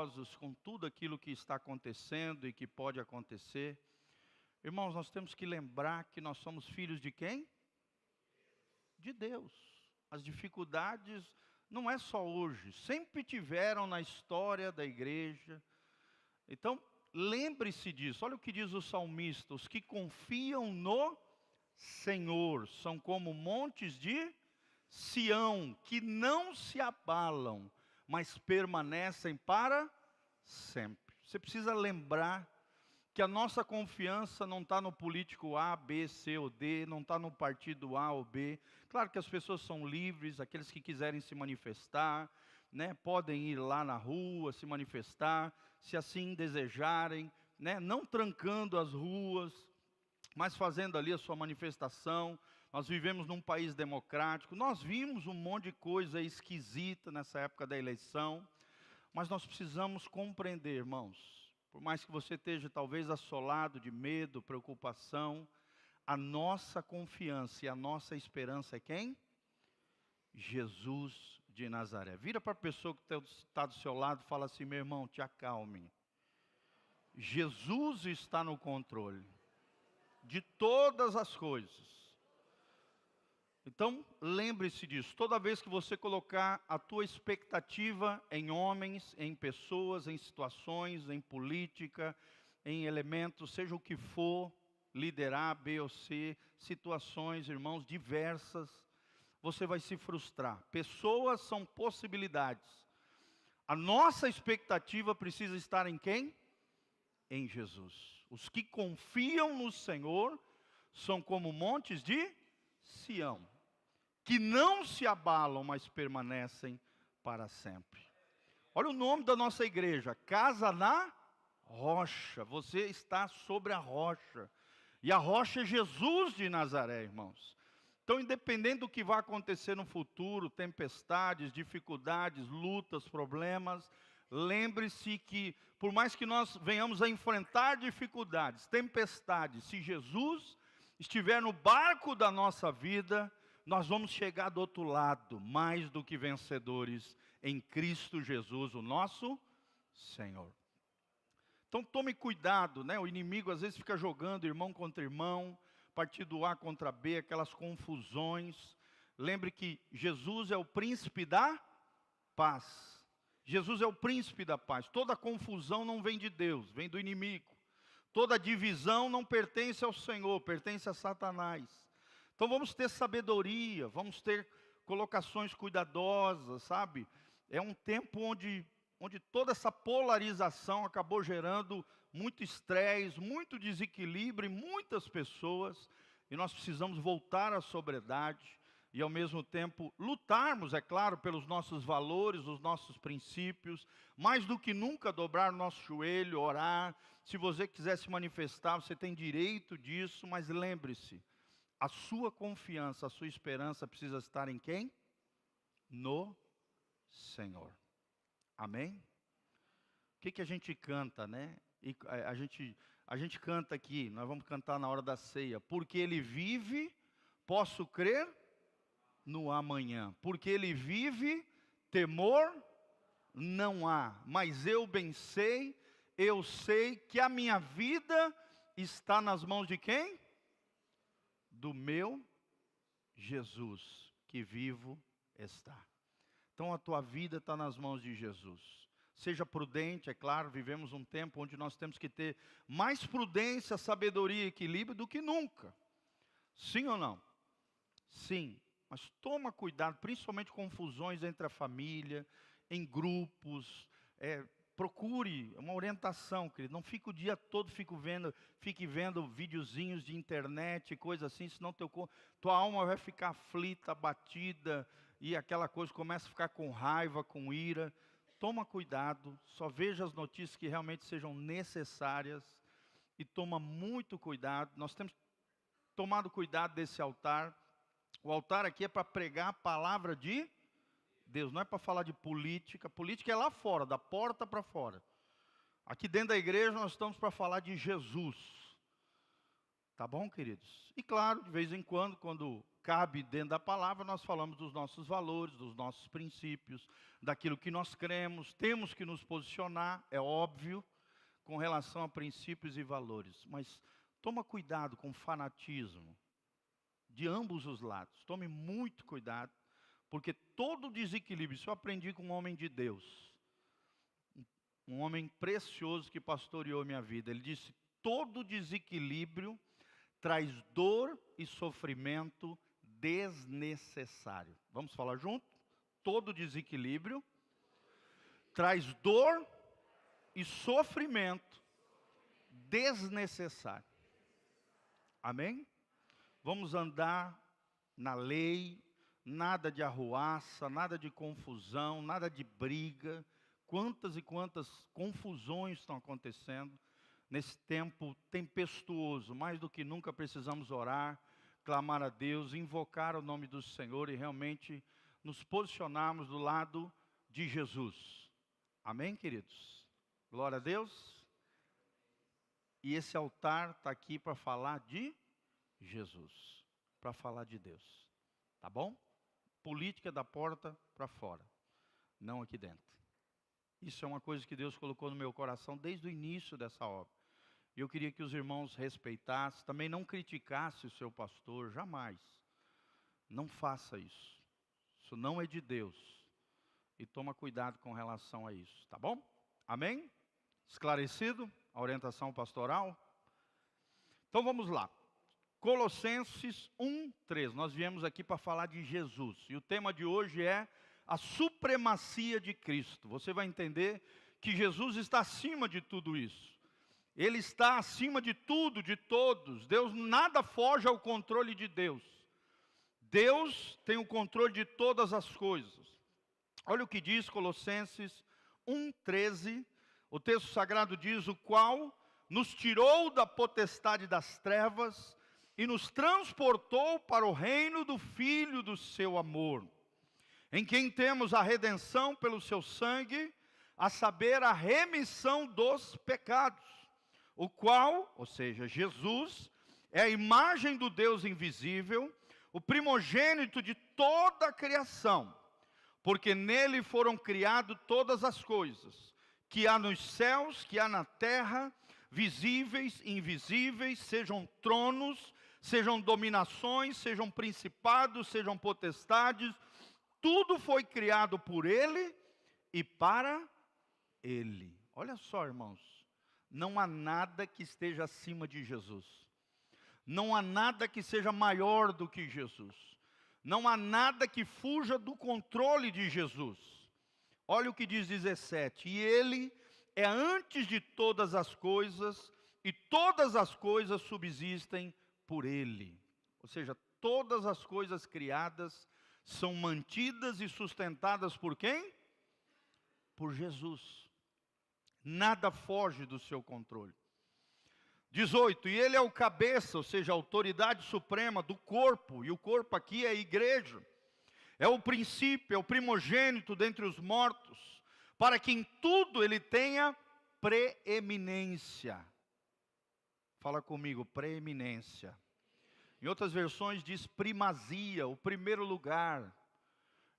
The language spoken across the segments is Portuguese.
ansiosos com tudo aquilo que está acontecendo e que pode acontecer. Irmãos, nós temos que lembrar que nós somos filhos de quem? De Deus. As dificuldades não é só hoje, sempre tiveram na história da igreja. Então, lembre-se disso. Olha o que diz o salmista: os que confiam no Senhor são como montes de Sião, que não se abalam, mas permanecem para sempre. Você precisa lembrar que a nossa confiança não está no político A, B, C ou D, não está no partido A ou B. Claro que as pessoas são livres, aqueles que quiserem se manifestar, né, podem ir lá na rua se manifestar, se assim desejarem, né, não trancando as ruas, mas fazendo ali a sua manifestação. Nós vivemos num país democrático, nós vimos um monte de coisa esquisita nessa época da eleição, mas nós precisamos compreender, irmãos, por mais que você esteja talvez assolado de medo, preocupação, a nossa confiança e a nossa esperança é quem? Jesus de Nazaré. Vira para a pessoa que está do seu lado e fala assim: meu irmão, te acalme. Jesus está no controle de todas as coisas. Então, lembre-se disso. Toda vez que você colocar a tua expectativa em homens, em pessoas, em situações, em política, em elementos, seja o que for, liderar B ou C, situações, irmãos, diversas, você vai se frustrar. Pessoas são possibilidades. A nossa expectativa precisa estar em quem? Em Jesus. Os que confiam no Senhor são como montes de Sião, que não se abalam, mas permanecem para sempre. Olha o nome da nossa igreja: Casa na Rocha. Você está sobre a rocha, e a rocha é Jesus de Nazaré, irmãos. Então, independente do que vai acontecer no futuro, tempestades, dificuldades, lutas, problemas, lembre-se que, por mais que nós venhamos a enfrentar dificuldades, tempestades, se Jesus estiver no barco da nossa vida, nós vamos chegar do outro lado, mais do que vencedores, em Cristo Jesus, o nosso Senhor. Então tome cuidado, né? O inimigo às vezes fica jogando irmão contra irmão, partido A contra B, aquelas confusões. Lembre que Jesus é o príncipe da paz. Jesus é o príncipe da paz. Toda confusão não vem de Deus, vem do inimigo. Toda divisão não pertence ao Senhor, pertence a Satanás. Então vamos ter sabedoria, vamos ter colocações cuidadosas, sabe? É um tempo onde toda essa polarização acabou gerando muito estresse, muito desequilíbrio em muitas pessoas, e nós precisamos voltar à sobriedade e ao mesmo tempo lutarmos, é claro, pelos nossos valores, os nossos princípios, mais do que nunca dobrar o nosso joelho, orar. Se você quiser se manifestar, você tem direito disso, mas lembre-se, a sua confiança, a sua esperança precisa estar em quem? No Senhor. Amém? O que a gente canta, né? E a gente canta aqui, nós vamos cantar na hora da ceia. Porque Ele vive, posso crer no amanhã. Porque Ele vive, temor não há. Mas eu bem sei, eu sei que a minha vida está nas mãos de quem? Do meu Jesus, que vivo está. Então a tua vida está nas mãos de Jesus. Seja prudente, é claro, vivemos um tempo onde nós temos que ter mais prudência, sabedoria e equilíbrio do que nunca. Sim ou não? Sim, mas toma cuidado, principalmente confusões entre a família, em grupos, procure uma orientação, querido. Não fique o dia todo fique vendo videozinhos de internet, coisa assim, senão tua alma vai ficar aflita, abatida, e aquela coisa começa a ficar com raiva, com ira. Toma cuidado, só veja as notícias que realmente sejam necessárias, e toma muito cuidado. Nós temos tomado cuidado desse altar. O altar aqui é para pregar a palavra de Deus, não é para falar de política. Política é lá fora, da porta para fora. Aqui dentro da igreja nós estamos para falar de Jesus. Tá bom, queridos? E claro, de vez em quando cabe dentro da palavra, nós falamos dos nossos valores, dos nossos princípios, daquilo que nós cremos. Temos que nos posicionar, é óbvio, com relação a princípios e valores. Mas toma cuidado com o fanatismo de ambos os lados. Tome muito cuidado, porque todo desequilíbrio, isso eu aprendi com um homem de Deus, um homem precioso que pastoreou minha vida. Ele disse: todo desequilíbrio traz dor e sofrimento desnecessário. Vamos falar junto? Todo desequilíbrio traz dor e sofrimento desnecessário. Amém? Vamos andar na lei, nada de arruaça, nada de confusão, nada de briga. Quantas e quantas confusões estão acontecendo nesse tempo tempestuoso. Mais do que nunca precisamos orar, clamar a Deus, invocar o nome do Senhor e realmente nos posicionarmos do lado de Jesus. Amém, queridos? Glória a Deus. E esse altar está aqui para falar de Jesus, para falar de Deus. Tá bom? Política da porta para fora, não aqui dentro. Isso é uma coisa que Deus colocou no meu coração desde o início dessa obra. E eu queria que os irmãos respeitassem, também não criticassem o seu pastor, jamais. Não faça isso. Isso não é de Deus. E toma cuidado com relação a isso, tá bom? Amém? Esclarecido a orientação pastoral? Então vamos lá. Colossenses 1:3. Nós viemos aqui para falar de Jesus. E o tema de hoje é a supremacia de Cristo. Você vai entender que Jesus está acima de tudo isso. Ele está acima de tudo, de todos. Deus, nada foge ao controle de Deus. Deus tem o controle de todas as coisas. Olha o que diz Colossenses 1:13. O texto sagrado diz: o qual nos tirou da potestade das trevas e nos transportou para o reino do Filho do seu amor, em quem temos a redenção pelo seu sangue, a saber, a remissão dos pecados, o qual, ou seja, Jesus, é a imagem do Deus invisível, o primogênito de toda a criação, porque nele foram criadas todas as coisas, que há nos céus, que há na terra, visíveis e invisíveis, sejam tronos, sejam dominações, sejam principados, sejam potestades. Tudo foi criado por Ele e para Ele. Olha só, irmãos, não há nada que esteja acima de Jesus. Não há nada que seja maior do que Jesus. Não há nada que fuja do controle de Jesus. Olha o que diz 17. E Ele é antes de todas as coisas, e todas as coisas subsistem por Ele. Ou seja, todas as coisas criadas são mantidas e sustentadas por quem? Por Jesus. Nada foge do seu controle. 18, e Ele é o cabeça, ou seja, a autoridade suprema do corpo, e o corpo aqui é a igreja. É o princípio, é o primogênito dentre os mortos, para que em tudo Ele tenha preeminência. Fala comigo, preeminência. Em outras versões diz primazia, o primeiro lugar.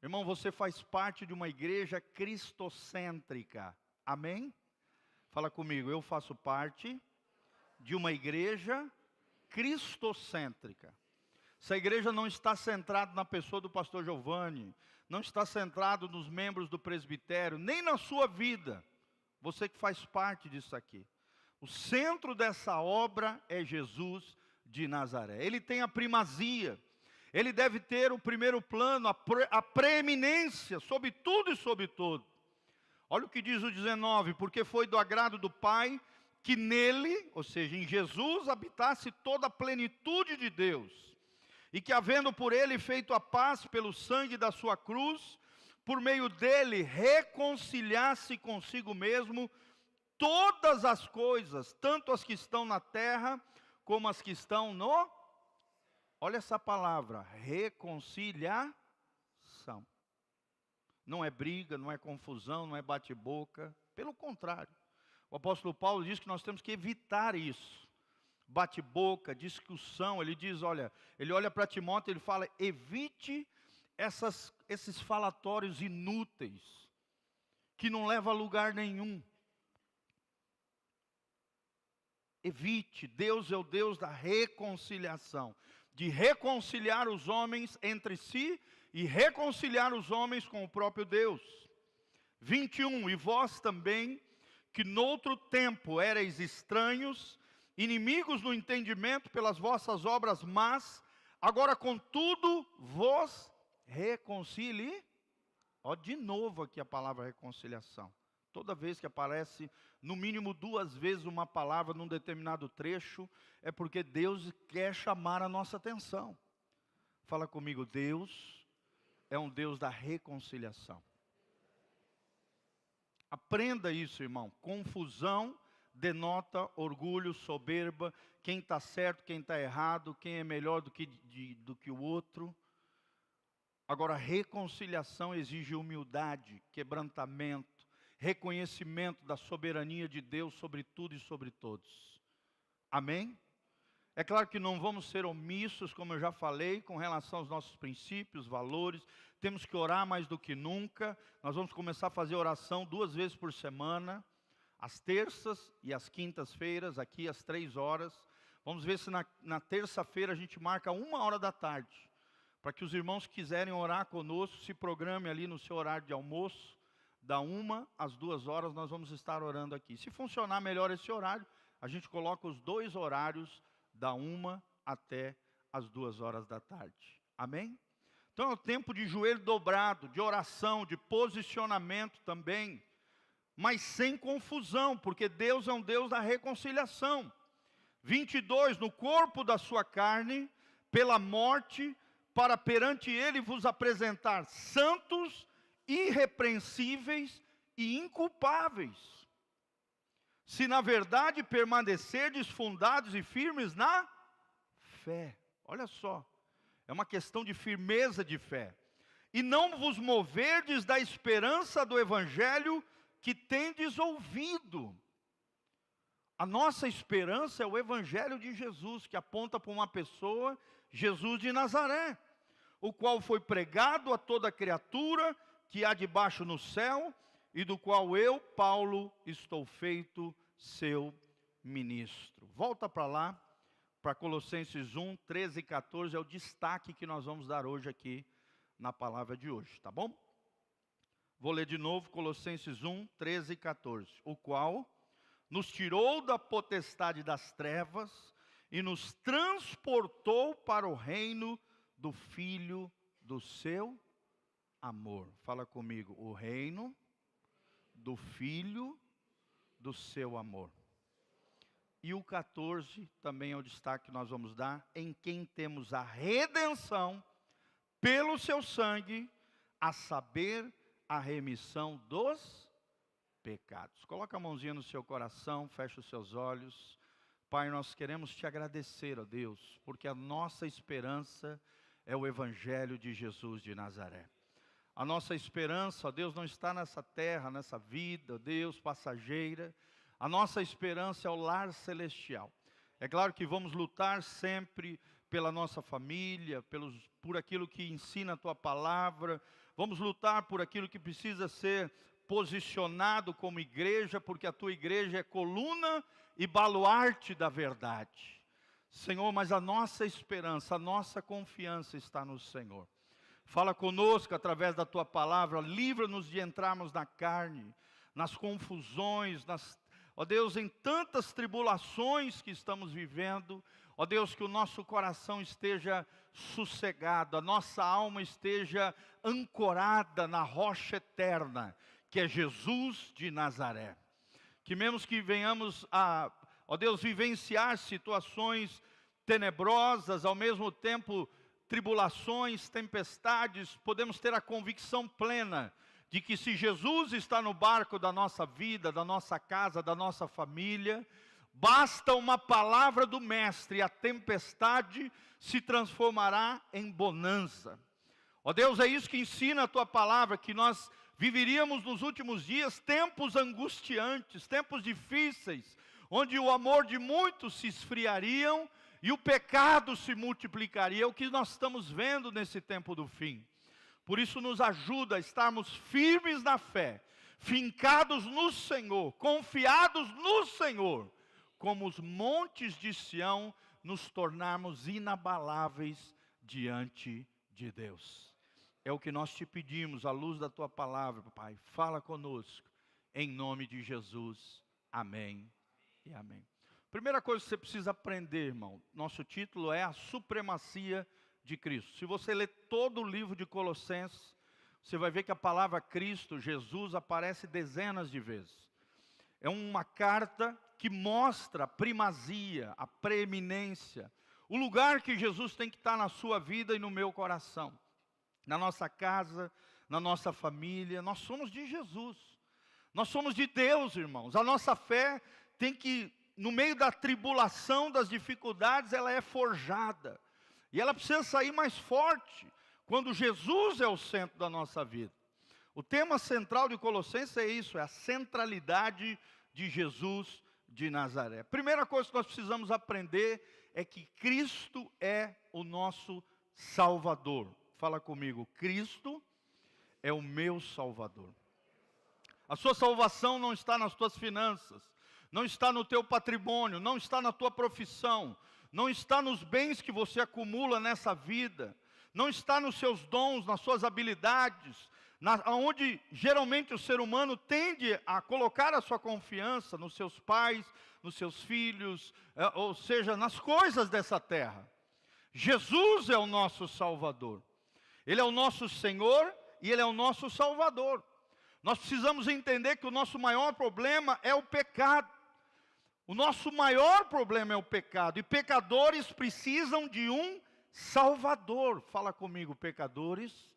Irmão, você faz parte de uma igreja cristocêntrica. Amém? Fala comigo, eu faço parte de uma igreja cristocêntrica. Essa igreja não está centrada na pessoa do pastor Giovanni, não está centrado nos membros do presbitério, nem na sua vida. Você que faz parte disso aqui. O centro dessa obra é Jesus de Nazaré. Ele tem a primazia. Ele deve ter o primeiro plano, a preeminência sobre tudo e sobre todo. Olha o que diz o 19. Porque foi do agrado do Pai que nele, ou seja, em Jesus, habitasse toda a plenitude de Deus. E que, havendo por ele feito a paz pelo sangue da sua cruz, por meio dele reconciliasse consigo mesmo todas as coisas, tanto as que estão na terra, como as que estão no... Olha essa palavra, reconciliação. Não é briga, não é confusão, não é bate-boca. Pelo contrário, o apóstolo Paulo diz que nós temos que evitar isso. bate-boca, discussão. Ele diz, olha, ele olha para Timóteo e ele fala, evite esses falatórios inúteis, que não levam a lugar nenhum. Evite, Deus é o Deus da reconciliação, de reconciliar os homens entre si e reconciliar os homens com o próprio Deus. 21, e vós também, que noutro tempo éreis estranhos, inimigos no entendimento pelas vossas obras más, agora contudo vos reconcilie. Ó, de novo aqui a palavra reconciliação. Toda vez que aparece, no mínimo 2 vezes uma palavra num determinado trecho, é porque Deus quer chamar a nossa atenção. Fala comigo, Deus é um Deus da reconciliação. Aprenda isso, irmão. Confusão denota orgulho, soberba, quem está certo, quem está errado, quem é melhor do que o outro. Agora, reconciliação exige humildade, quebrantamento, reconhecimento da soberania de Deus sobre tudo e sobre todos. Amém? É claro que não vamos ser omissos, como eu já falei, com relação aos nossos princípios, valores. Temos que orar mais do que nunca. Nós vamos começar a fazer oração 2 vezes por semana, às terças e às quintas-feiras, aqui às 3 horas. Vamos ver se na terça-feira a gente marca 1h da tarde, para que os irmãos que quiserem orar conosco, se programem ali no seu horário de almoço. Da 1 às 2 horas nós vamos estar orando aqui. Se funcionar melhor esse horário, a gente coloca os 2 horários, da 1 até as 2 horas da tarde. Amém? Então é o tempo de joelho dobrado, de oração, de posicionamento também, mas sem confusão, porque Deus é um Deus da reconciliação. 22, no corpo da sua carne, pela morte, para perante ele vos apresentar santos, irrepreensíveis e inculpáveis. Se na verdade permanecerdes fundados e firmes na fé. Olha só, é uma questão de firmeza de fé. E não vos moverdes da esperança do evangelho que tendes ouvido. A nossa esperança é o evangelho de Jesus, que aponta para uma pessoa, Jesus de Nazaré, o qual foi pregado a toda criatura que há debaixo no céu, e do qual eu, Paulo, estou feito seu ministro. Volta para lá, para Colossenses 1, 13 e 14, é o destaque que nós vamos dar hoje aqui na palavra de hoje, tá bom? Vou ler de novo Colossenses 1, 13 e 14. O qual nos tirou da potestade das trevas e nos transportou para o reino do Filho do seu amor. Fala comigo, o reino do Filho do seu amor. E o 14 também é o destaque que nós vamos dar, em quem temos a redenção pelo seu sangue, a saber, a remissão dos pecados. Coloca a mãozinha no seu coração, fecha os seus olhos. Pai, nós queremos te agradecer, ó Deus, porque a nossa esperança é o evangelho de Jesus de Nazaré. A nossa esperança, ó Deus, não está nessa terra, nessa vida, ó Deus, passageira. A nossa esperança é o lar celestial. É claro que vamos lutar sempre pela nossa família, por aquilo que ensina a Tua palavra. Vamos lutar por aquilo que precisa ser posicionado como igreja, porque a Tua igreja é coluna e baluarte da verdade. Senhor, mas a nossa esperança, a nossa confiança está no Senhor. Fala conosco através da Tua palavra, livra-nos de entrarmos na carne, nas confusões, ó Deus, em tantas tribulações que estamos vivendo. Ó Deus, que o nosso coração esteja sossegado, a nossa alma esteja ancorada na rocha eterna, que é Jesus de Nazaré. Que mesmo que venhamos a, ó Deus, vivenciar situações tenebrosas, ao mesmo tempo tribulações, tempestades, podemos ter a convicção plena de que se Jesus está no barco da nossa vida, da nossa casa, da nossa família, basta uma palavra do Mestre e a tempestade se transformará em bonança. Ó Deus, é isso que ensina a Tua palavra, que nós viveríamos nos últimos dias tempos angustiantes, tempos difíceis, onde o amor de muitos se esfriariam e o pecado se multiplicaria. É o que nós estamos vendo nesse tempo do fim. Por isso nos ajuda a estarmos firmes na fé, fincados no Senhor, confiados no Senhor, como os montes de Sião, nos tornarmos inabaláveis diante de Deus. É o que nós te pedimos, à luz da tua palavra, Pai. Fala conosco, em nome de Jesus. Amém e amém. Primeira coisa que você precisa aprender, irmão, nosso título é a supremacia de Cristo. Se você ler todo o livro de Colossenses, você vai ver que a palavra Cristo, Jesus, aparece dezenas de vezes. É uma carta que mostra a primazia, a preeminência, o lugar que Jesus tem que estar na sua vida e no meu coração. Na nossa casa, na nossa família, nós somos de Jesus. Nós somos de Deus, irmãos. A nossa fé tem que, no meio da tribulação, das dificuldades, ela é forjada. E ela precisa sair mais forte, quando Jesus é o centro da nossa vida. O tema central de Colossenses é isso, é a centralidade de Jesus de Nazaré. Primeira coisa que nós precisamos aprender é que Cristo é o nosso Salvador. Fala comigo, Cristo é o meu Salvador. A sua salvação não está nas tuas finanças, não está no teu patrimônio, não está na tua profissão, não está nos bens que você acumula nessa vida, não está nos seus dons, nas suas habilidades, onde geralmente o ser humano tende a colocar a sua confiança nos seus pais, nos seus filhos, ou seja, nas coisas dessa terra. Jesus é o nosso Salvador. Ele é o nosso Senhor e Ele é o nosso Salvador. Nós precisamos entender que o nosso maior problema é o pecado. O nosso maior problema é o pecado. E pecadores precisam de um Salvador. Fala comigo, pecadores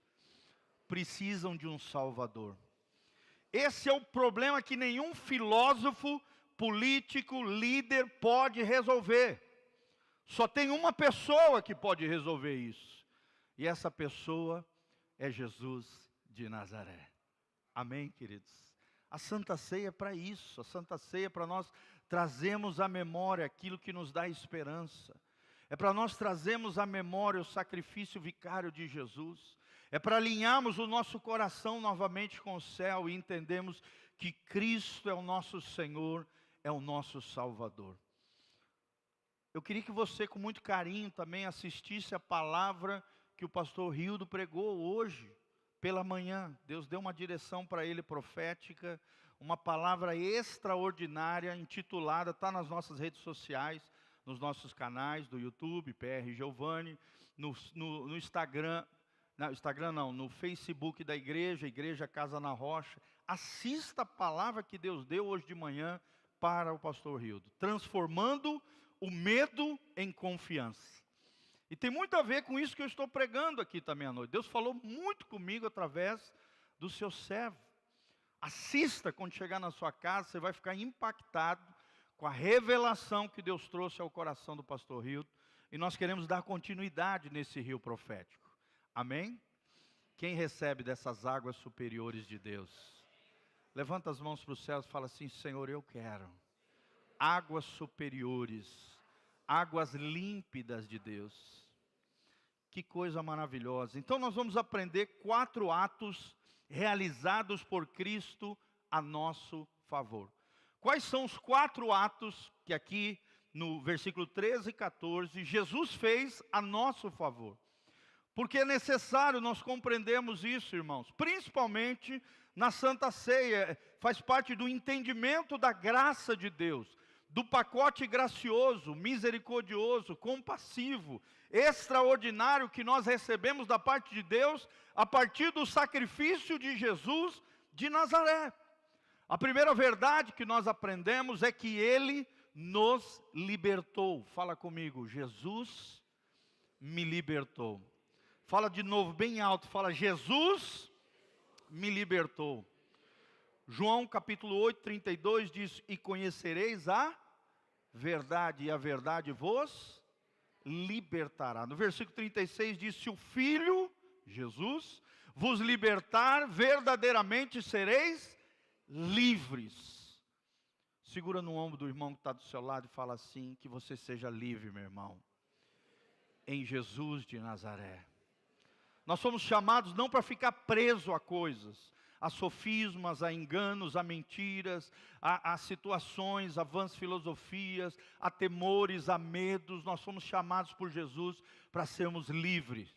precisam de um Salvador. Esse é o problema que nenhum filósofo, político, líder pode resolver. Só tem uma pessoa que pode resolver isso. E essa pessoa é Jesus de Nazaré. Amém, queridos? A Santa Ceia é para isso. A Santa Ceia é para nós trazermos à memória aquilo que nos dá esperança. É para nós trazermos à memória o sacrifício vicário de Jesus. É para alinharmos o nosso coração novamente com o céu e entendermos que Cristo é o nosso Senhor, é o nosso Salvador. Eu queria que você, com muito carinho, também assistisse a palavra que o pastor Rildo pregou hoje, pela manhã. Deus deu uma direção para ele profética, uma palavra extraordinária, intitulada, está nas nossas redes sociais, nos nossos canais do YouTube, PR Giovanni, no Instagram, no Facebook da igreja, Igreja Casa na Rocha. Assista a palavra que Deus deu hoje de manhã para o pastor Rildo, transformando o medo em confiança. E tem muito a ver com isso que eu estou pregando aqui também à noite. Deus falou muito comigo através do seu servo. Assista quando chegar na sua casa, você vai ficar impactado com a revelação que Deus trouxe ao coração do pastor Rildo. E nós queremos dar continuidade nesse rio profético. Amém? Quem recebe dessas águas superiores de Deus? Levanta as mãos para os céus e fala assim: Senhor, eu quero águas superiores, águas límpidas de Deus. Que coisa maravilhosa. Então nós vamos aprender 4 atos realizados por Cristo a nosso favor. Quais são os 4 atos que aqui no versículo 13 e 14 Jesus fez a nosso favor? Porque é necessário nós compreendermos isso, irmãos, principalmente na Santa Ceia. Faz parte do entendimento da graça de Deus, do pacote gracioso, misericordioso, compassivo, extraordinário que nós recebemos da parte de Deus a partir do sacrifício de Jesus de Nazaré. A primeira verdade que nós aprendemos é que Ele nos libertou. Fala comigo, Jesus me libertou. Fala de novo, bem alto, fala, Jesus me libertou. João capítulo 8, 32 diz, e conhecereis a verdade, e a verdade vos libertará. No versículo 36 diz, se o Filho, Jesus, vos libertar, verdadeiramente sereis livres. Segura no ombro do irmão que está do seu lado e fala assim: que você seja livre, meu irmão, em Jesus de Nazaré. Nós somos chamados não para ficar preso a coisas, a sofismas, a enganos, a mentiras, a situações, a vãs filosofias, a temores, a medos. Nós somos chamados por Jesus para sermos livres.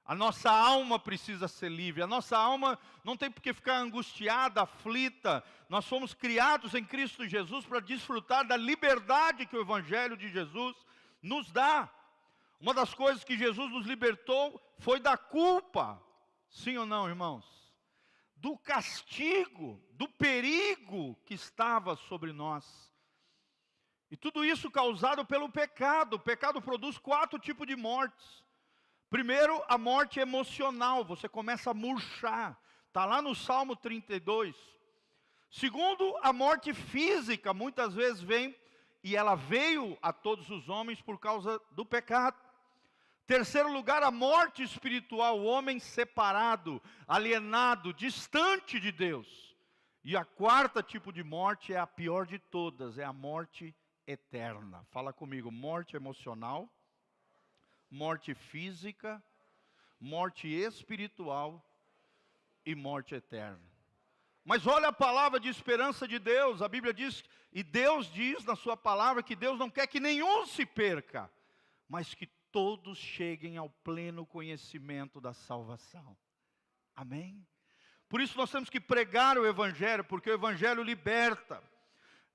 A nossa alma precisa ser livre, a nossa alma não tem por que ficar angustiada, aflita. Nós fomos criados em Cristo Jesus para desfrutar da liberdade que o Evangelho de Jesus nos dá. Uma das coisas que Jesus nos libertou foi da culpa, sim ou não, irmãos? Do castigo, do perigo que estava sobre nós. E tudo isso causado pelo pecado. O pecado produz 4 tipos de mortes. Primeiro, a morte emocional, você começa a murchar, está lá no Salmo 32. Segundo, a morte física, muitas vezes vem, e ela veio a todos os homens por causa do pecado. Terceiro lugar, a morte espiritual, o homem separado, alienado, distante de Deus. E a quarta tipo de morte é a pior de todas, é a morte eterna. Fala comigo: morte emocional, morte física, morte espiritual e morte eterna. Mas olha a palavra de esperança de Deus. A Bíblia diz, e Deus diz na sua palavra, que Deus não quer que nenhum se perca, mas que todos cheguem ao pleno conhecimento da salvação. Amém? Por isso nós temos que pregar o Evangelho, porque o Evangelho liberta.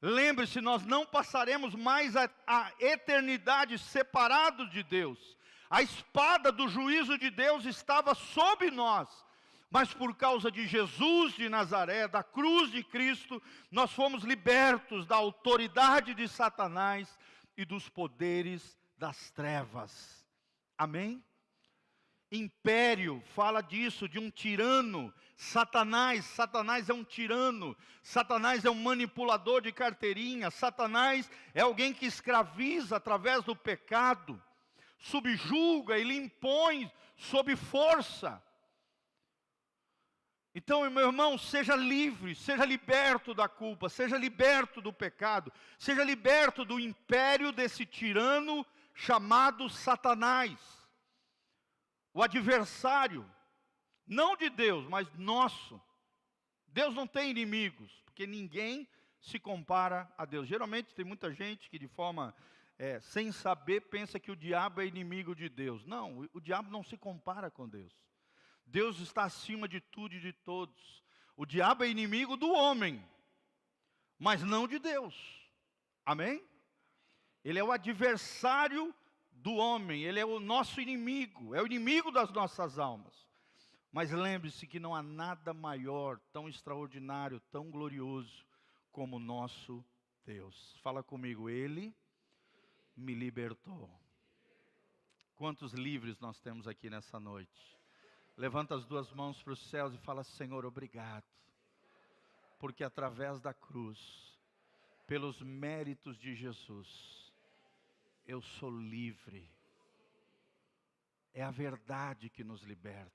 Lembre-se, nós não passaremos mais a eternidade separados de Deus. A espada do juízo de Deus estava sobre nós, mas por causa de Jesus de Nazaré, da cruz de Cristo, nós fomos libertos da autoridade de Satanás e dos poderes das trevas. Amém? Império fala disso, de um tirano. Satanás é um tirano. Satanás é um manipulador de carteirinha. Satanás é alguém que escraviza através do pecado, subjuga, ele impõe sob força. Então, meu irmão, seja livre, seja liberto da culpa, seja liberto do pecado, seja liberto do império desse tirano chamado Satanás, o adversário, não de Deus, mas nosso. Deus não tem inimigos, porque ninguém se compara a Deus. Geralmente tem muita gente que de forma sem saber pensa que o diabo é inimigo de Deus. Não, o diabo não se compara com Deus. Deus está acima de tudo e de todos. O diabo é inimigo do homem, mas não de Deus. Amém? Ele é o adversário do homem, ele é o nosso inimigo, é o inimigo das nossas almas. Mas lembre-se que não há nada maior, tão extraordinário, tão glorioso como o nosso Deus. Fala comigo: Ele me libertou. Quantos livres nós temos aqui nessa noite? Levanta as 2 mãos para os céus e fala: Senhor, obrigado, porque através da cruz, pelos méritos de Jesus, eu sou livre. É a verdade que nos liberta.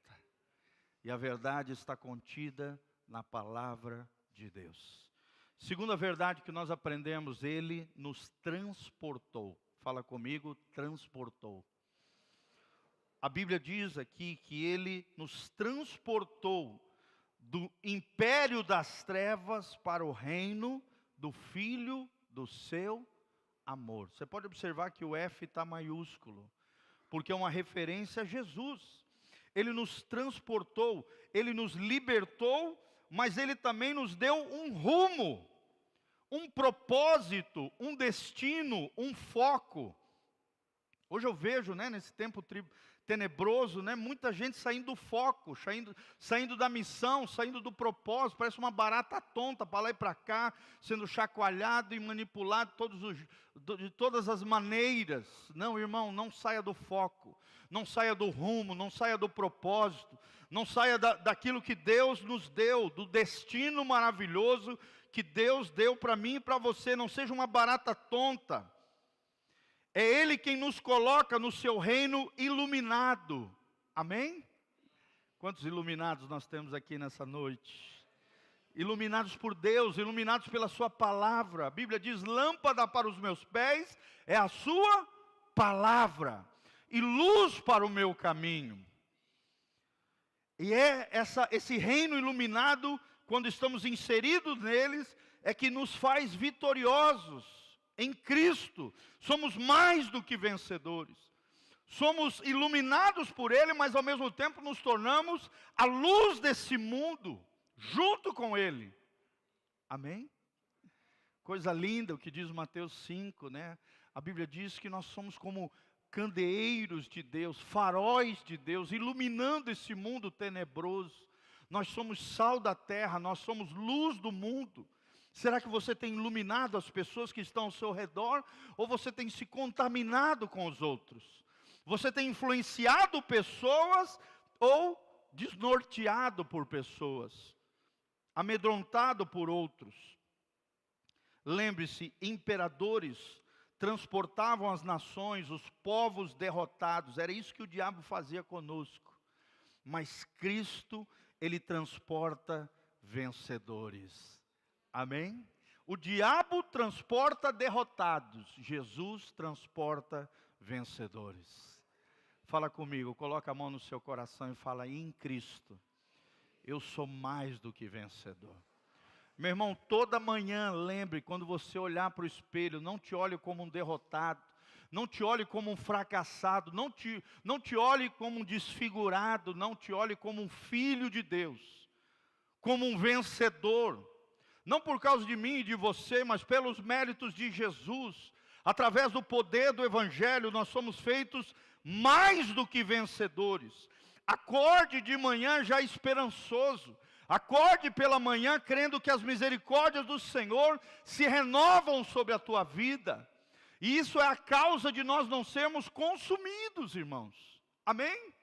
E a verdade está contida na palavra de Deus. Segunda verdade que nós aprendemos: Ele nos transportou. Fala comigo: transportou. A Bíblia diz aqui que Ele nos transportou do império das trevas para o reino do Filho do seu amor. Você pode observar que o F está maiúsculo, porque é uma referência a Jesus. Ele nos transportou, Ele nos libertou, mas Ele também nos deu um rumo, um propósito, um destino, um foco. Hoje eu vejo, nesse tempo tenebroso, muita gente saindo do foco, saindo da missão, saindo do propósito. Parece uma barata tonta para lá e para cá, sendo chacoalhado e manipulado de todas as maneiras. Não, irmão, não saia do foco, não saia do rumo, não saia do propósito, não saia daquilo que Deus nos deu, do destino maravilhoso que Deus deu para mim e para você. Não seja uma barata tonta. É Ele quem nos coloca no seu reino iluminado. Amém? Quantos iluminados nós temos aqui nessa noite? iluminados por Deus, iluminados pela sua palavra. A Bíblia diz: lâmpada para os meus pés é a sua palavra, e luz para o meu caminho. E é esse reino iluminado, quando estamos inseridos neles, é que nos faz vitoriosos em Cristo. Somos mais do que vencedores. Somos iluminados por Ele, mas ao mesmo tempo nos tornamos a luz desse mundo, junto com Ele. Amém? Coisa linda o que diz Mateus 5, né? A Bíblia diz que nós somos como candeeiros de Deus, faróis de Deus, iluminando esse mundo tenebroso. Nós somos sal da terra, nós somos luz do mundo. Será que você tem iluminado as pessoas que estão ao seu redor, ou você tem se contaminado com os outros? Você tem influenciado pessoas ou desnorteado por pessoas, amedrontado por outros? Lembre-se, imperadores transportavam as nações, os povos derrotados. Era isso que o diabo fazia conosco. Mas Cristo, Ele transporta vencedores. Amém? O diabo transporta derrotados. Jesus transporta vencedores. Fala comigo, coloca a mão no seu coração e fala: em Cristo, eu sou mais do que vencedor. Meu irmão, toda manhã, lembre, quando você olhar para o espelho, não te olhe como um derrotado, não te olhe como um fracassado, não te olhe como um desfigurado, não te olhe como um filho de Deus, como um vencedor. Não por causa de mim e de você, mas pelos méritos de Jesus. Através do poder do Evangelho, nós somos feitos mais do que vencedores. Acorde de manhã já esperançoso. Acorde pela manhã crendo que as misericórdias do Senhor se renovam sobre a tua vida. E isso é a causa de nós não sermos consumidos, irmãos. Amém?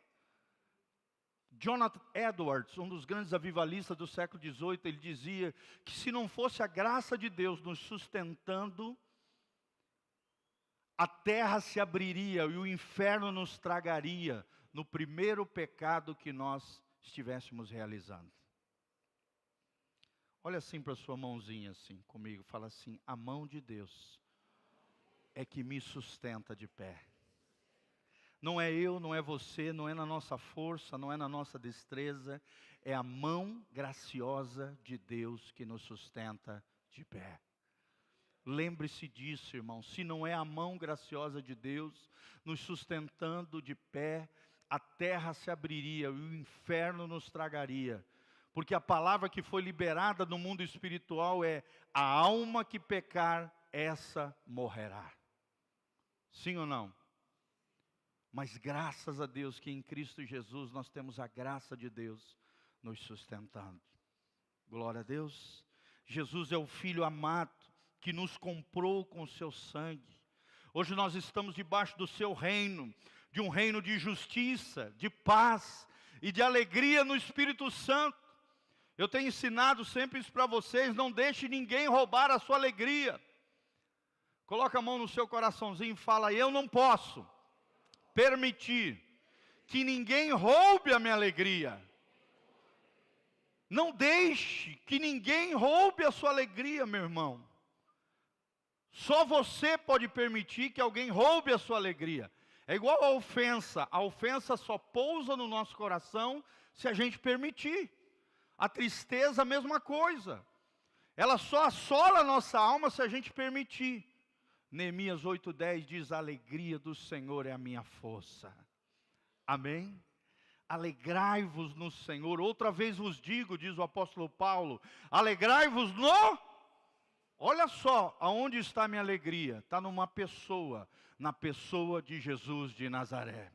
Jonathan Edwards, um dos grandes avivalistas do século XVIII, ele dizia que se não fosse a graça de Deus nos sustentando, a terra se abriria e o inferno nos tragaria no primeiro pecado que nós estivéssemos realizando. Olha assim para a sua mãozinha assim comigo, fala assim: a mão de Deus é que me sustenta de pé. Não é eu, não é você, não é na nossa força, não é na nossa destreza, é a mão graciosa de Deus que nos sustenta de pé. Lembre-se disso, irmão, se não é a mão graciosa de Deus nos sustentando de pé, a terra se abriria e o inferno nos tragaria. Porque a palavra que foi liberada no mundo espiritual é: a alma que pecar, essa morrerá. Sim ou não? Mas graças a Deus que em Cristo Jesus nós temos a graça de Deus nos sustentando. Glória a Deus. Jesus é o Filho amado que nos comprou com o seu sangue. Hoje nós estamos debaixo do seu reino, de um reino de justiça, de paz e de alegria no Espírito Santo. Eu tenho ensinado sempre isso para vocês: não deixe ninguém roubar a sua alegria. Coloca a mão no seu coraçãozinho e fala: eu não posso permitir que ninguém roube a minha alegria. Não deixe que ninguém roube a sua alegria, meu irmão. Só você pode permitir que alguém roube a sua alegria. É igual a ofensa só pousa no nosso coração se a gente permitir. A tristeza, a mesma coisa. Ela só assola a nossa alma se a gente permitir. Neemias 8:10 diz: a alegria do Senhor é a minha força. Amém? Alegrai-vos no Senhor. Outra vez vos digo, diz o apóstolo Paulo, alegrai-vos no... Olha só, aonde está a minha alegria? Está numa pessoa, na pessoa de Jesus de Nazaré.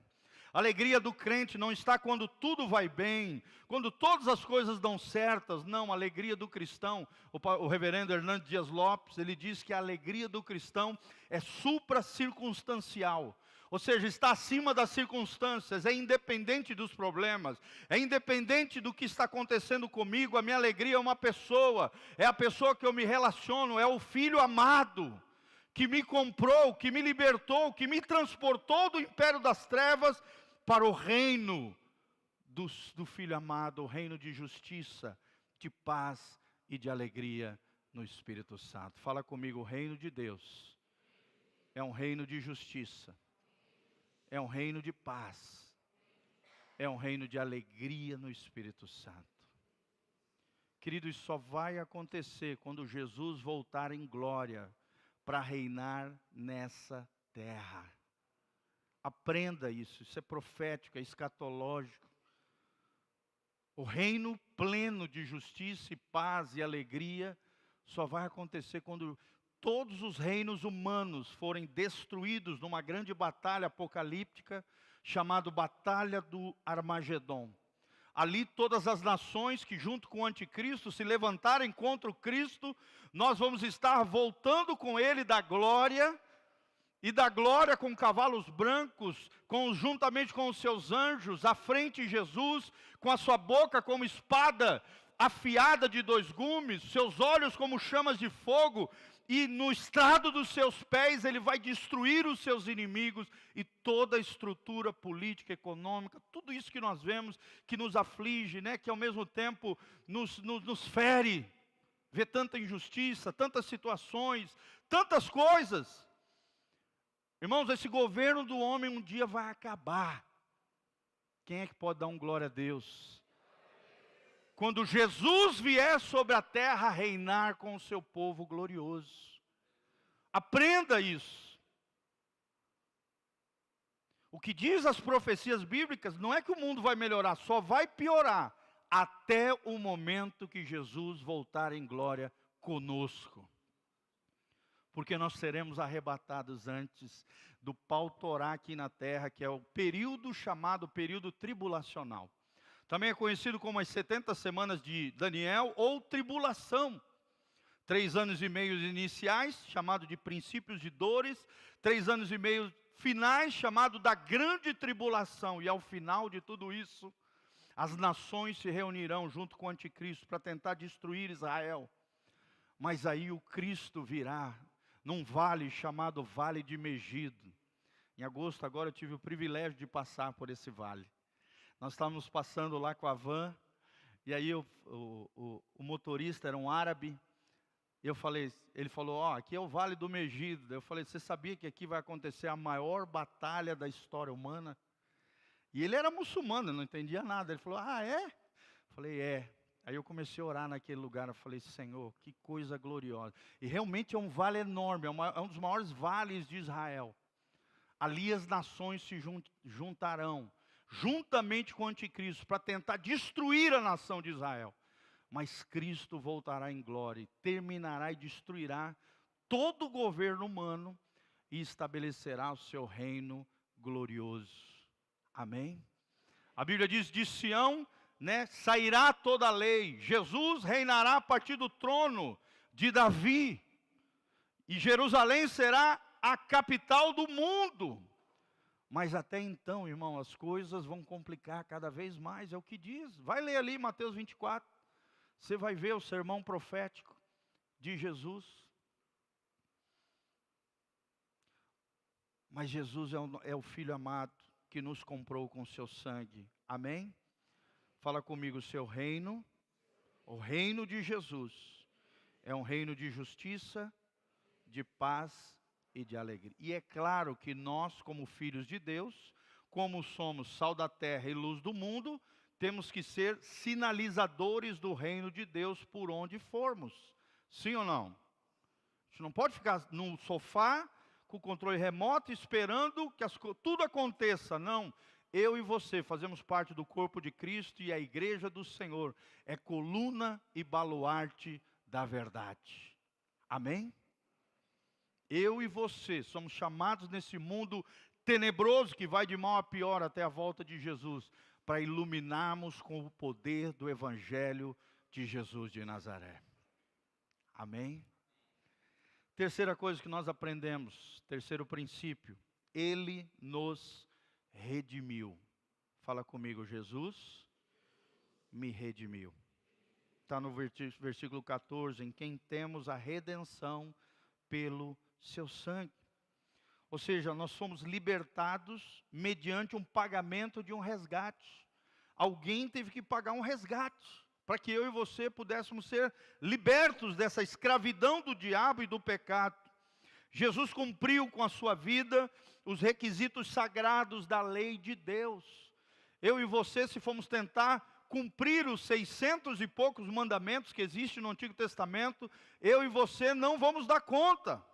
A alegria do crente não está quando tudo vai bem, quando todas as coisas dão certas. Não, a alegria do cristão, o reverendo Hernando Dias Lopes, ele diz que a alegria do cristão é supra-circunstancial. Ou seja, está acima das circunstâncias, é independente dos problemas, é independente do que está acontecendo comigo. A minha alegria é uma pessoa, é a pessoa que eu me relaciono, é o Filho amado, que me comprou, que me libertou, que me transportou do império das trevas para o reino do Filho amado, o reino de justiça, de paz e de alegria no Espírito Santo. Fala comigo, o reino de Deus é um reino de justiça, é um reino de paz, é um reino de alegria no Espírito Santo. Querido, isso só vai acontecer quando Jesus voltar em glória para reinar nessa terra. Aprenda isso, isso é profético, é escatológico. O reino pleno de justiça e paz e alegria só vai acontecer quando todos os reinos humanos forem destruídos numa grande batalha apocalíptica, chamada Batalha do Armagedon. Ali todas as nações que junto com o anticristo se levantarem contra o Cristo, nós vamos estar voltando com ele da glória, e da glória com cavalos brancos, juntamente com os seus anjos, à frente de Jesus, com a sua boca como espada afiada de 2 gumes, seus olhos como chamas de fogo, e no estrado dos seus pés ele vai destruir os seus inimigos, e toda a estrutura política, econômica, tudo isso que nós vemos, que nos aflige, né, que ao mesmo tempo nos fere, vê tanta injustiça, tantas situações, tantas coisas. Irmãos, esse governo do homem um dia vai acabar. Quem é que pode dar um glória a Deus? Quando Jesus vier sobre a terra reinar com o seu povo glorioso. Aprenda isso. O que diz as profecias bíblicas não é que o mundo vai melhorar, só vai piorar até o momento que Jesus voltar em glória conosco. Porque nós seremos arrebatados antes do pau torar aqui na terra, que é o período chamado período tribulacional. Também é conhecido como as 70 semanas de Daniel, ou tribulação. 3 anos e meio iniciais, chamado de princípios de dores. 3 anos e meio finais, chamado da grande tribulação. E ao final de tudo isso, as nações se reunirão junto com o anticristo para tentar destruir Israel. Mas aí o Cristo virá num vale chamado Vale de Megido. Em agosto agora eu tive o privilégio de passar por esse vale. Nós estávamos passando lá com a van, e aí o motorista era um árabe. Ele falou, aqui é o Vale do Megido. Eu falei, você sabia que aqui vai acontecer a maior batalha da história humana? E ele era muçulmano, não entendia nada. Ele falou, é? Eu falei, é. Aí eu comecei a orar naquele lugar, eu falei, Senhor, que coisa gloriosa. E realmente é um vale enorme, é um dos maiores vales de Israel. Ali as nações se juntarão, juntamente com o anticristo, para tentar destruir a nação de Israel. Mas Cristo voltará em glória, terminará e destruirá todo o governo humano, e estabelecerá o seu reino glorioso. Amém? A Bíblia diz, de Sião, sairá toda a lei. Jesus reinará a partir do trono de Davi. E Jerusalém será a capital do mundo. Mas até então, irmão, as coisas vão complicar cada vez mais. É o que diz. Vai ler ali Mateus 24. Você vai ver o sermão profético de Jesus. Mas Jesus é o Filho amado que nos comprou com seu sangue. Amém? Fala comigo, o seu reino, o reino de Jesus, é um reino de justiça, de paz e de alegria. E é claro que nós, como filhos de Deus, como somos sal da terra e luz do mundo, temos que ser sinalizadores do reino de Deus por onde formos. Sim ou não? A gente não pode ficar no sofá, com o controle remoto, esperando que tudo aconteça. Não. Eu e você fazemos parte do corpo de Cristo, e a igreja do Senhor é coluna e baluarte da verdade. Amém? Eu e você somos chamados nesse mundo tenebroso que vai de mal a pior até a volta de Jesus, para iluminarmos com o poder do Evangelho de Jesus de Nazaré. Amém? Terceira coisa que nós aprendemos, terceiro princípio, Ele nos redimiu. Fala comigo, Jesus me redimiu. Está no versículo 14, em quem temos a redenção pelo seu sangue. Ou seja, nós somos libertados mediante um pagamento de um resgate. Alguém teve que pagar um resgate. para que eu e você pudéssemos ser libertos dessa escravidão do diabo e do pecado. Jesus cumpriu com a sua vida os requisitos sagrados da lei de Deus. Eu e você, se formos tentar cumprir os 600 e poucos mandamentos que existem no Antigo Testamento, eu e você não vamos dar conta.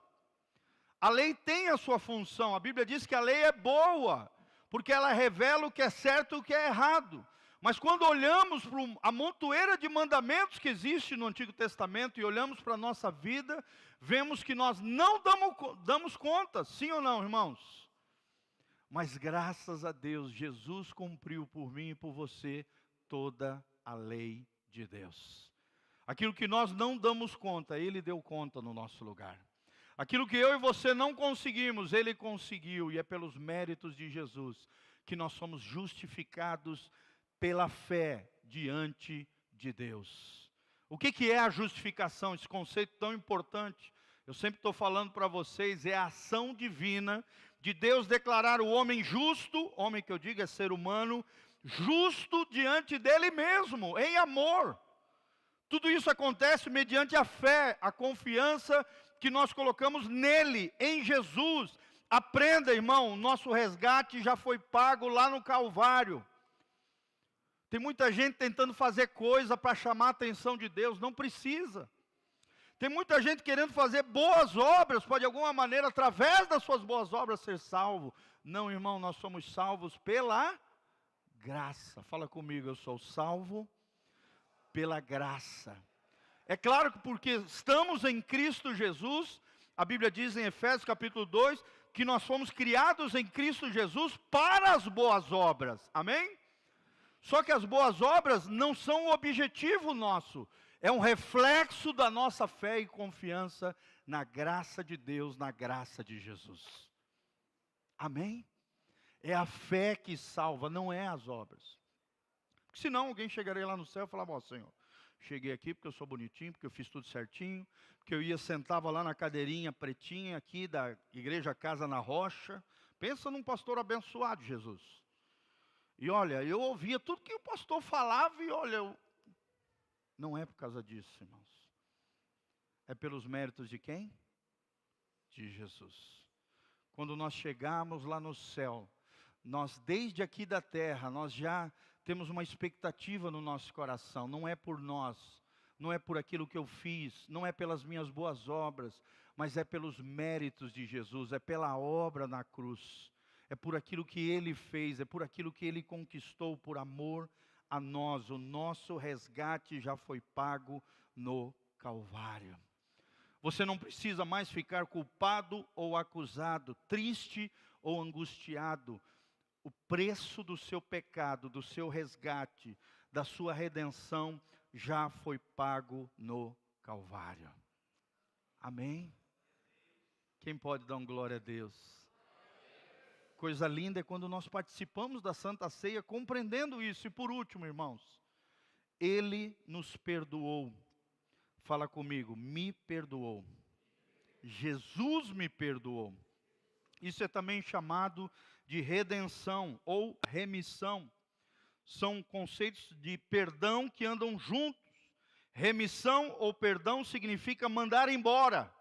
A lei tem a sua função. A Bíblia diz que a lei é boa, porque ela revela o que é certo e o que é errado. Mas quando olhamos para a montoeira de mandamentos que existe no Antigo Testamento e olhamos para a nossa vida, vemos que nós não damos conta, sim ou não, irmãos? Mas graças a Deus, Jesus cumpriu por mim e por você toda a lei de Deus. Aquilo que nós não damos conta, Ele deu conta no nosso lugar. Aquilo que eu e você não conseguimos, Ele conseguiu, e é pelos méritos de Jesus que nós somos justificados pela fé diante de Deus. O que é a justificação? Esse conceito tão importante. Eu sempre estou falando para vocês, é a ação divina de Deus declarar o homem justo, homem que eu digo é ser humano, justo diante dele mesmo, em amor. Tudo isso acontece mediante a fé, a confiança que nós colocamos nele, em Jesus. Aprenda, irmão, nosso resgate já foi pago lá no Calvário. Tem muita gente tentando fazer coisa para chamar a atenção de Deus, não precisa. Tem muita gente querendo fazer boas obras, para de alguma maneira, através das suas boas obras, ser salvo. Não, irmão, nós somos salvos pela graça. Fala comigo, eu sou salvo pela graça. É claro que porque estamos em Cristo Jesus, a Bíblia diz em Efésios capítulo 2, que nós fomos criados em Cristo Jesus para as boas obras. Amém? Só que as boas obras não são o objetivo nosso. É um reflexo da nossa fé e confiança na graça de Deus, na graça de Jesus. Amém? É a fé que salva, não é as obras. Porque senão alguém chegaria lá no céu e falava, ó Senhor, cheguei aqui porque eu sou bonitinho, porque eu fiz tudo certinho, porque eu sentava lá na cadeirinha pretinha aqui da igreja Casa na Rocha. Pensa num pastor abençoado, Jesus. E olha, eu ouvia tudo que o pastor falava e olha, não é por causa disso, irmãos. É pelos méritos de quem? De Jesus. Quando nós chegarmos lá no céu, nós desde aqui da terra, nós já temos uma expectativa no nosso coração. Não é por nós, não é por aquilo que eu fiz, não é pelas minhas boas obras, mas é pelos méritos de Jesus, é pela obra na cruz. É por aquilo que Ele fez, é por aquilo que Ele conquistou por amor a nós. O nosso resgate já foi pago no Calvário. Você não precisa mais ficar culpado ou acusado, triste ou angustiado. O preço do seu pecado, do seu resgate, da sua redenção, já foi pago no Calvário. Amém? Quem pode dar glória a Deus? Coisa linda é quando nós participamos da Santa Ceia, compreendendo isso. E por último, irmãos, Ele nos perdoou. Fala comigo, me perdoou. Jesus me perdoou. Isso é também chamado de redenção ou remissão. São conceitos de perdão que andam juntos. Remissão ou perdão significa mandar embora.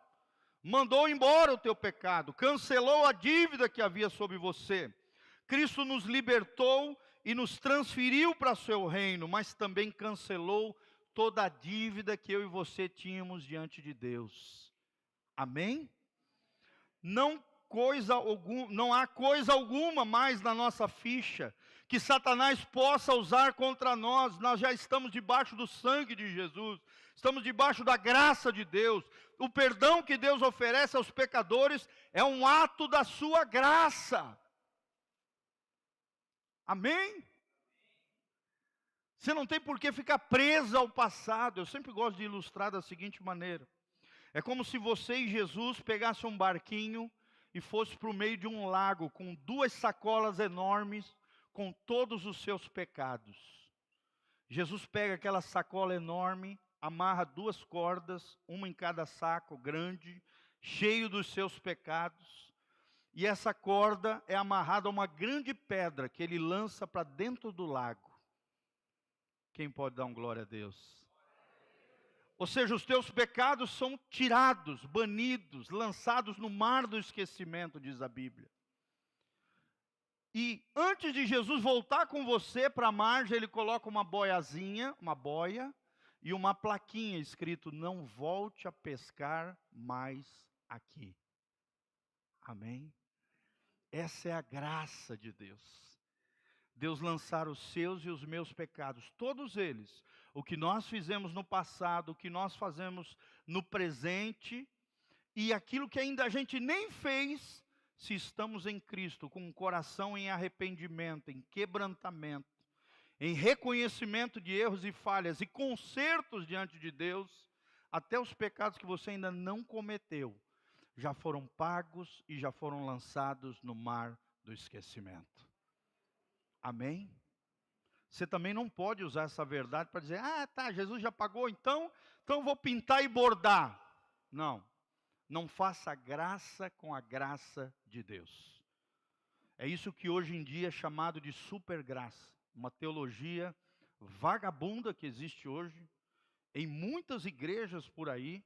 Mandou embora o teu pecado, cancelou a dívida que havia sobre você. Cristo nos libertou e nos transferiu para o seu reino, mas também cancelou toda a dívida que eu e você tínhamos diante de Deus. Amém? Não há coisa alguma mais na nossa ficha que Satanás possa usar contra nós. Nós já estamos debaixo do sangue de Jesus, estamos debaixo da graça de Deus. O perdão que Deus oferece aos pecadores é um ato da sua graça. Amém? Você não tem por que ficar preso ao passado. Eu sempre gosto de ilustrar da seguinte maneira. É como se você e Jesus pegassem um barquinho e fosse para o meio de um lago com 2 sacolas enormes com todos os seus pecados. Jesus pega aquela sacola enorme, amarra 2 cordas, uma em cada saco grande, cheio dos seus pecados, e essa corda é amarrada a uma grande pedra que ele lança para dentro do lago. Quem pode dar um glória a Deus? Ou seja, os teus pecados são tirados, banidos, lançados no mar do esquecimento, diz a Bíblia. E antes de Jesus voltar com você para a margem, ele coloca uma boiazinha, uma boia, e uma plaquinha escrito: não volte a pescar mais aqui. Amém? Essa é a graça de Deus. Deus lançar os seus e os meus pecados, todos eles, o que nós fizemos no passado, o que nós fazemos no presente, e aquilo que ainda a gente nem fez, se estamos em Cristo, com o coração em arrependimento, em quebrantamento, em reconhecimento de erros e falhas, e consertos diante de Deus, até os pecados que você ainda não cometeu, já foram pagos e já foram lançados no mar do esquecimento. Amém? Você também não pode usar essa verdade para dizer: ah, tá, Jesus já pagou, então eu vou pintar e bordar. Não, não faça graça com a graça de Deus. É isso que hoje em dia é chamado de supergraça, uma teologia vagabunda que existe hoje, em muitas igrejas por aí,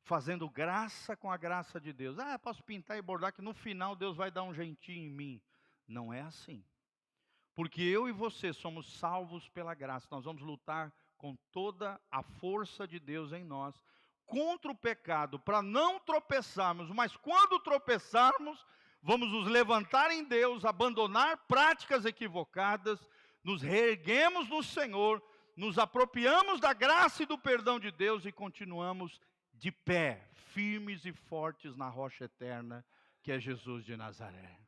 fazendo graça com a graça de Deus. Ah, eu posso pintar e bordar que no final Deus vai dar um jeitinho em mim. Não é assim. Porque eu e você somos salvos pela graça. Nós vamos lutar com toda a força de Deus em nós contra o pecado, para não tropeçarmos. Mas quando tropeçarmos, vamos nos levantar em Deus, abandonar práticas equivocadas, nos reerguemos no Senhor, nos apropriamos da graça e do perdão de Deus e continuamos de pé, firmes e fortes na rocha eterna, que é Jesus de Nazaré.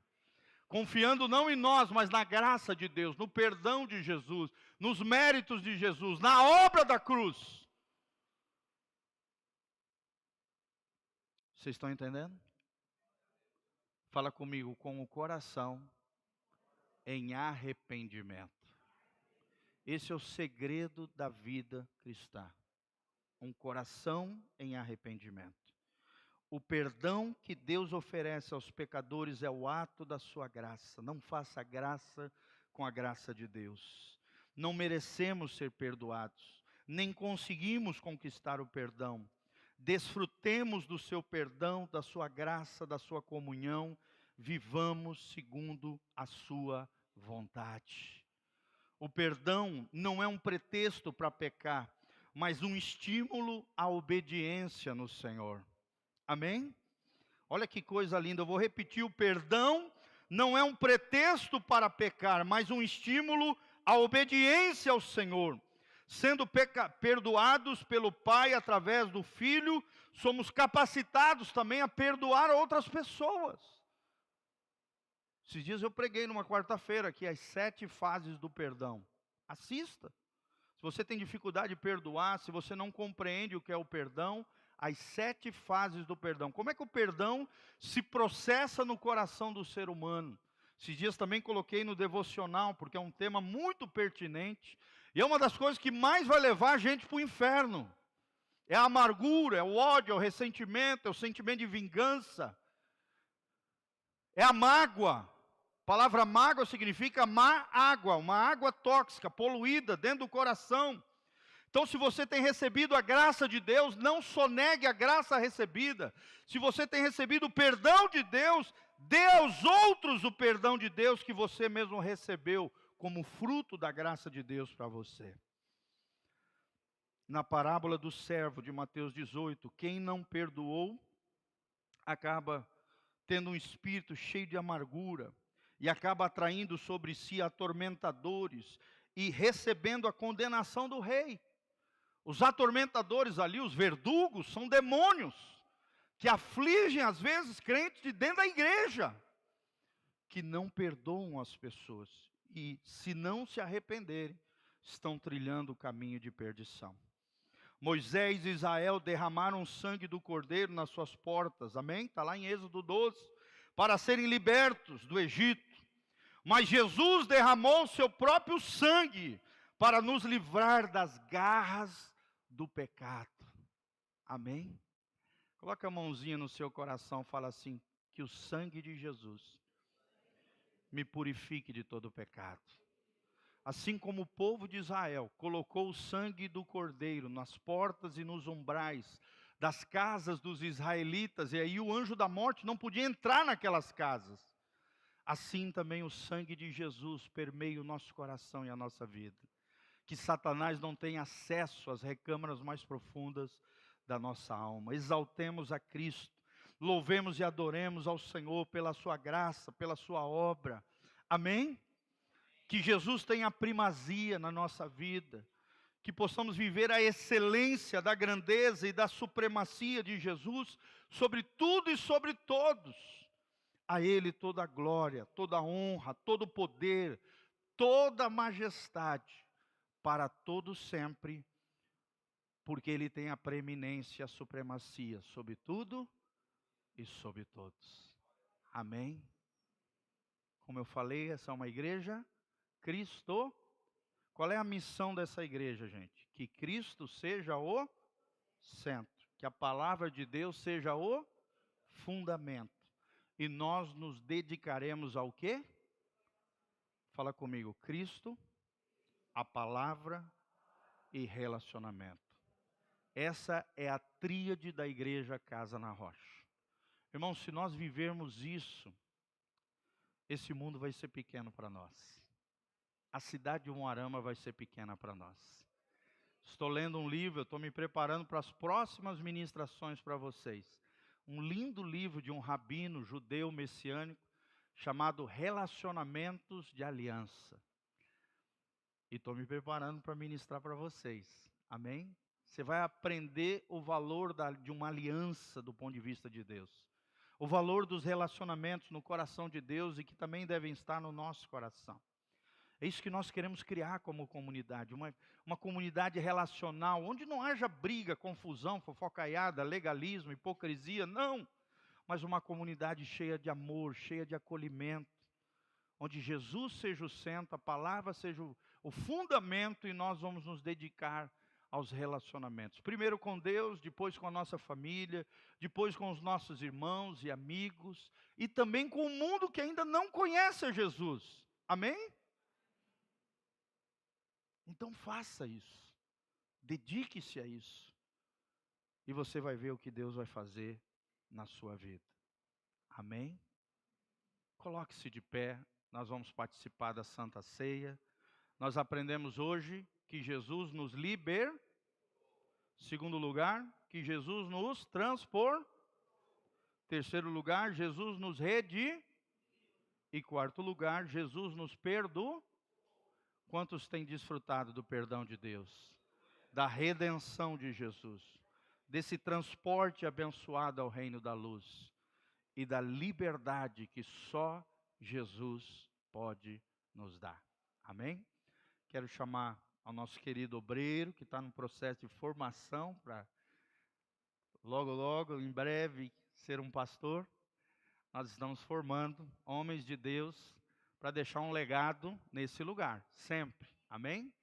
Confiando não em nós, mas na graça de Deus, no perdão de Jesus, nos méritos de Jesus, na obra da cruz. Vocês estão entendendo? Fala comigo: com o coração em arrependimento. Esse é o segredo da vida cristã. Um coração em arrependimento. O perdão que Deus oferece aos pecadores é o ato da sua graça. Não faça graça com a graça de Deus. Não merecemos ser perdoados, nem conseguimos conquistar o perdão. Desfrutemos do seu perdão, da sua graça, da sua comunhão. Vivamos segundo a sua vontade. O perdão não é um pretexto para pecar, mas um estímulo à obediência no Senhor. Amém? Olha que coisa linda, eu vou repetir: o perdão não é um pretexto para pecar, mas um estímulo à obediência ao Senhor. Sendo perdoados pelo Pai através do Filho, somos capacitados também a perdoar outras pessoas. Esses dias eu preguei numa quarta-feira aqui as 7 fases do perdão. Assista. Se você tem dificuldade de perdoar, se você não compreende o que é o perdão, as 7 fases do perdão. Como é que o perdão se processa no coração do ser humano? Esses dias também coloquei no devocional, porque é um tema muito pertinente. E é uma das coisas que mais vai levar a gente para o inferno. É a amargura, é o ódio, é o ressentimento, é o sentimento de vingança. É a mágoa. A palavra mágoa significa má água, uma água tóxica, poluída dentro do coração. Então, se você tem recebido a graça de Deus, não sonegue a graça recebida. Se você tem recebido o perdão de Deus, dê aos outros o perdão de Deus que você mesmo recebeu, como fruto da graça de Deus para você. Na parábola do servo de Mateus 18, quem não perdoou, acaba tendo um espírito cheio de amargura, e acaba atraindo sobre si atormentadores, e recebendo a condenação do rei. Os atormentadores ali, os verdugos, são demônios, que afligem às vezes crentes de dentro da igreja, que não perdoam as pessoas, e se não se arrependerem, estão trilhando o caminho de perdição. Moisés e Israel derramaram o sangue do cordeiro nas suas portas, amém? Está lá em Êxodo 12, para serem libertos do Egito. Mas Jesus derramou o seu próprio sangue para nos livrar das garras do pecado. Amém? Coloca a mãozinha no seu coração, fala assim: que o sangue de Jesus me purifique de todo pecado. assim como o povo de Israel colocou o sangue do cordeiro nas portas e nos umbrais das casas dos israelitas, e aí o anjo da morte não podia entrar naquelas casas, assim também o sangue de Jesus permeia o nosso coração e a nossa vida. Que Satanás não tenha acesso às recâmaras mais profundas da nossa alma. Exaltemos a Cristo, louvemos e adoremos ao Senhor pela sua graça, pela sua obra. Amém? Que Jesus tenha primazia na nossa vida, que possamos viver a excelência da grandeza e da supremacia de Jesus sobre tudo e sobre todos. A Ele toda a glória, toda a honra, todo o poder, toda a majestade, para todos sempre, porque Ele tem a preeminência, a supremacia sobre tudo e sobre todos. Amém? Como eu falei, essa é uma igreja Cristo. Qual é a missão dessa igreja, gente? Que Cristo seja o centro, que a palavra de Deus seja o fundamento. E nós nos dedicaremos ao quê? Fala comigo, Cristo, a palavra e relacionamento. Essa é a tríade da igreja Casa na Rocha. Irmãos, se nós vivermos isso, esse mundo vai ser pequeno para nós. A cidade de Umuarama vai ser pequena para nós. Estou lendo um livro, estou me preparando para as próximas ministrações para vocês. Um lindo livro de um rabino judeu messiânico, chamado Relacionamentos de Aliança. E estou me preparando para ministrar para vocês. Amém? Você vai aprender o valor de uma aliança do ponto de vista de Deus. O valor dos relacionamentos no coração de Deus e que também devem estar no nosso coração. É isso que nós queremos criar como comunidade, uma comunidade relacional, onde não haja briga, confusão, fofocaiada, legalismo, hipocrisia, não. Mas uma comunidade cheia de amor, cheia de acolhimento, onde Jesus seja o centro, a palavra seja o fundamento e nós vamos nos dedicar aos relacionamentos. Primeiro com Deus, depois com a nossa família, depois com os nossos irmãos e amigos, e também com o mundo que ainda não conhece a Jesus. Amém? Então faça isso, dedique-se a isso, e você vai ver o que Deus vai fazer na sua vida. Amém? Coloque-se de pé, nós vamos participar da Santa Ceia. Nós aprendemos hoje que Jesus nos libertou. Segundo lugar, que Jesus nos transportou. Terceiro lugar, Jesus nos redimiu. E quarto lugar, Jesus nos perdoou. Quantos têm desfrutado do perdão de Deus? Da redenção de Jesus? Desse transporte abençoado ao reino da luz? E da liberdade que só Jesus pode nos dar. Amém? Quero chamar ao nosso querido obreiro, que está no processo de formação, para logo, em breve, ser um pastor. Nós estamos formando homens de Deus para deixar um legado nesse lugar, sempre. Amém?